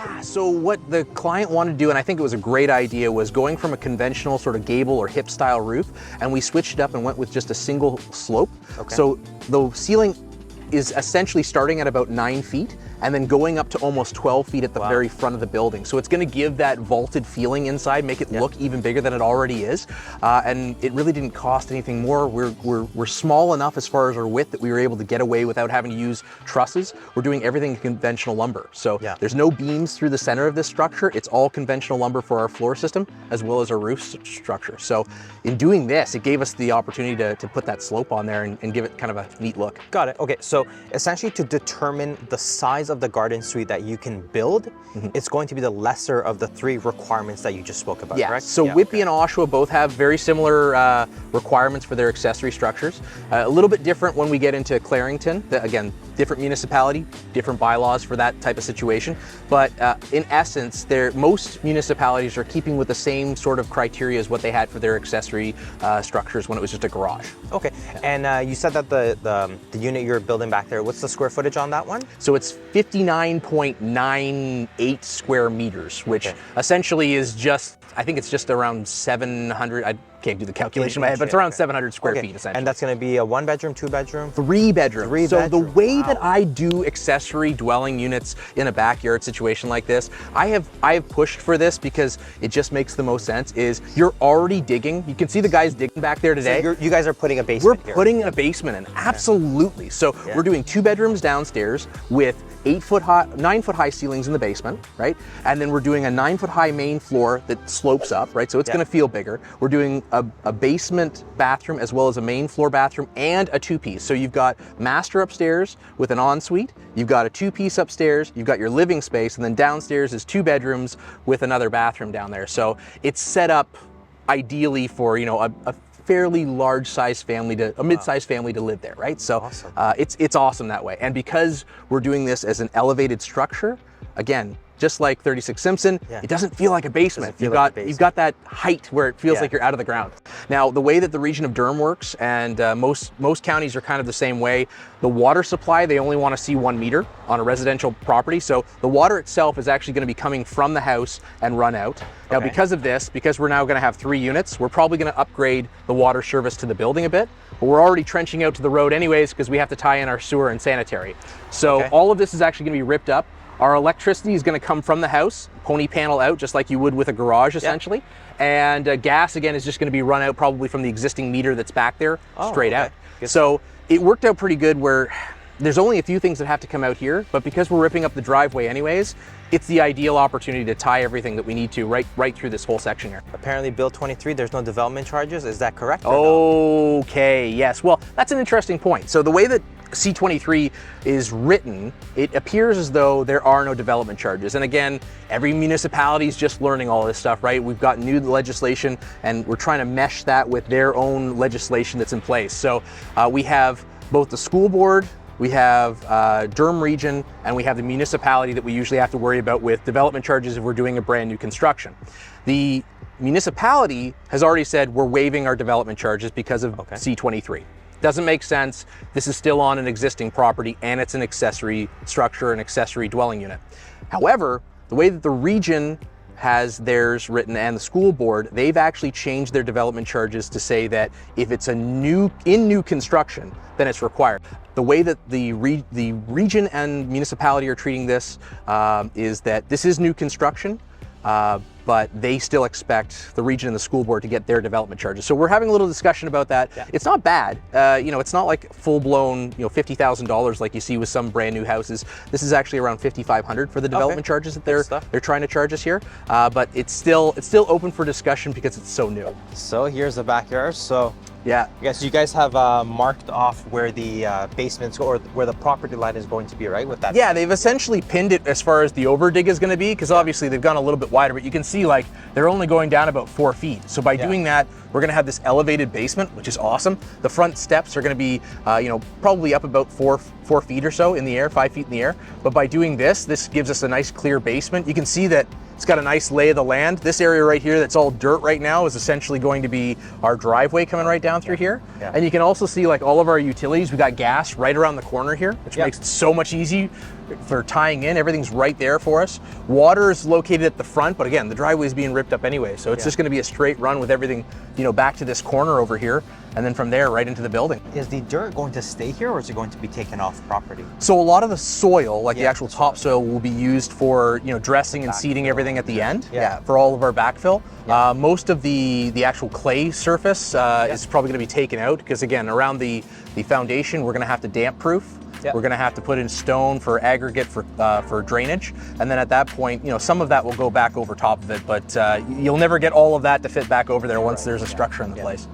Yeah, so what the client wanted to do, and I think it was a great idea, was going from a conventional sort of gable or hip style roof, and we switched it up and went with just a single slope. Okay. So the ceiling is essentially starting at about 9 feet and then going up to almost 12 feet at the very front of the building. So it's going to give that vaulted feeling inside, make it look even bigger than it already is. And it really didn't cost anything more. We're small enough as far as our width that we were able to get away without having to use trusses. We're doing everything in conventional lumber. So there's no beams through the center of this structure. It's all conventional lumber for our floor system as well as our roof structure. So in doing this, it gave us the opportunity to put that slope on there and give it kind of a neat look. Got it. Okay, so essentially to determine the size of the garden suite that you can build, it's going to be the lesser of the 3 requirements that you just spoke about, correct? So Whitby and Oshawa both have very similar requirements for their accessory structures. A little bit different when we get into Clarington. Again, different municipality, different bylaws for that type of situation. But in essence, most municipalities are keeping with the same sort of criteria as what they had for their accessory structures when it was just a garage. Okay, and you said that the unit you're building back there, what's the square footage on that one? So it's 59.98 square meters, which essentially is just, I think it's just around 700, I can't do the calculation in my head, but it's around 700 square feet essentially. And that's going to be a 1-bedroom, 2-bedroom? 3-bedroom. So the way that I do accessory dwelling units in a backyard situation like this, I have pushed for this because it just makes the most sense, is you're already digging. You can see the guys digging back there today. So you guys are putting a basement here. We're putting a basement in, absolutely. So we're doing 2 bedrooms downstairs with 9-foot high ceilings in the basement, right? And then we're doing a 9-foot high main floor that slopes up, right? So it's gonna feel bigger. We're doing a basement bathroom as well as a main floor bathroom and a 2-piece. So you've got master upstairs with an ensuite, you've got a 2-piece upstairs, you've got your living space, and then downstairs is 2 bedrooms with another bathroom down there. So it's set up ideally for, you know, a fairly large-sized family a mid-sized family to live there, right? So it's awesome that way. And because we're doing this as an elevated structure, again, just like 36 Simpson, it doesn't feel like a basement. You've got that height where it feels like you're out of the ground. Now, the way that the region of Durham works, and most counties are kind of the same way, the water supply, they only want to see 1 meter on a residential property. So the water itself is actually going to be coming from the house and run out. Now, because of this, because we're now going to have 3 units, we're probably going to upgrade the water service to the building a bit. But we're already trenching out to the road anyways because we have to tie in our sewer and sanitary. So all of this is actually going to be ripped up. Our electricity is going to come from the house, pony panel out, just like you would with a garage, essentially. And gas, again, is just going to be run out probably from the existing meter that's back there, straight out. So it worked out pretty good where there's only a few things that have to come out here, but because we're ripping up the driveway anyways, it's the ideal opportunity to tie everything that we need to right through this whole section here. Apparently Bill 23, there's no development charges. Is that correct? Okay, yes. Well, that's an interesting point. So the way that C23 is written, it appears as though there are no development charges. And again, every municipality is just learning all this stuff, right? We've got new legislation and we're trying to mesh that with their own legislation that's in place. So we have both the school board, we have Durham Region, and we have the municipality that we usually have to worry about with development charges if we're doing a brand new construction. The municipality has already said we're waiving our development charges because of C23. Doesn't make sense. This is still on an existing property and it's an accessory structure, an accessory dwelling unit. However, the way that the region has theirs written and the school board, they've actually changed their development charges to say that if it's in new construction, then it's required. The way that the region and municipality are treating this is that this is new construction, but they still expect the region and the school board to get their development charges. So we're having a little discussion about that. It's not bad. You know, it's not like full-blown, you know, $50,000 like you see with some brand new houses. This is actually around $5,500 for the development charges that they're trying to charge us here. But it's still open for discussion because it's so new. So here's the backyard. So yeah, I guess you guys have marked off where the basements or where the property line is going to be, right? With that. Yeah, they've essentially pinned it as far as the overdig is going to be, because obviously they've gone a little bit wider, but you can see like they're only going down about 4 feet. So by doing that, we're going to have this elevated basement, which is awesome. The front steps are going to be, you know, probably up about 4 feet or so in the air, 5 feet in the air. But by doing this gives us a nice clear basement. You can see that it's got a nice lay of the land. This area right here that's all dirt right now is essentially going to be our driveway coming right down through here. And you can also see like all of our utilities. We got gas right around the corner here, which makes it so much for tying in. Everything's right there for us. Water is located at the front, but again, the driveway is being ripped up anyway, so it's just going to be a straight run with everything, back to this corner over here, and then from there right into the building. Is the dirt going to stay here, or is it going to be taken off property? So a lot of the soil, like the actual topsoil, will be used for dressing and seeding everything at the end. For all of our backfill. Most of the actual clay surface is probably going to be taken out, because again, around the foundation, we're going to have to damp proof. We're going to have to put in stone for aggregate for drainage, and then at that point, some of that will go back over top of it, but you'll never get all of that to fit back over there once there's a structure in the place.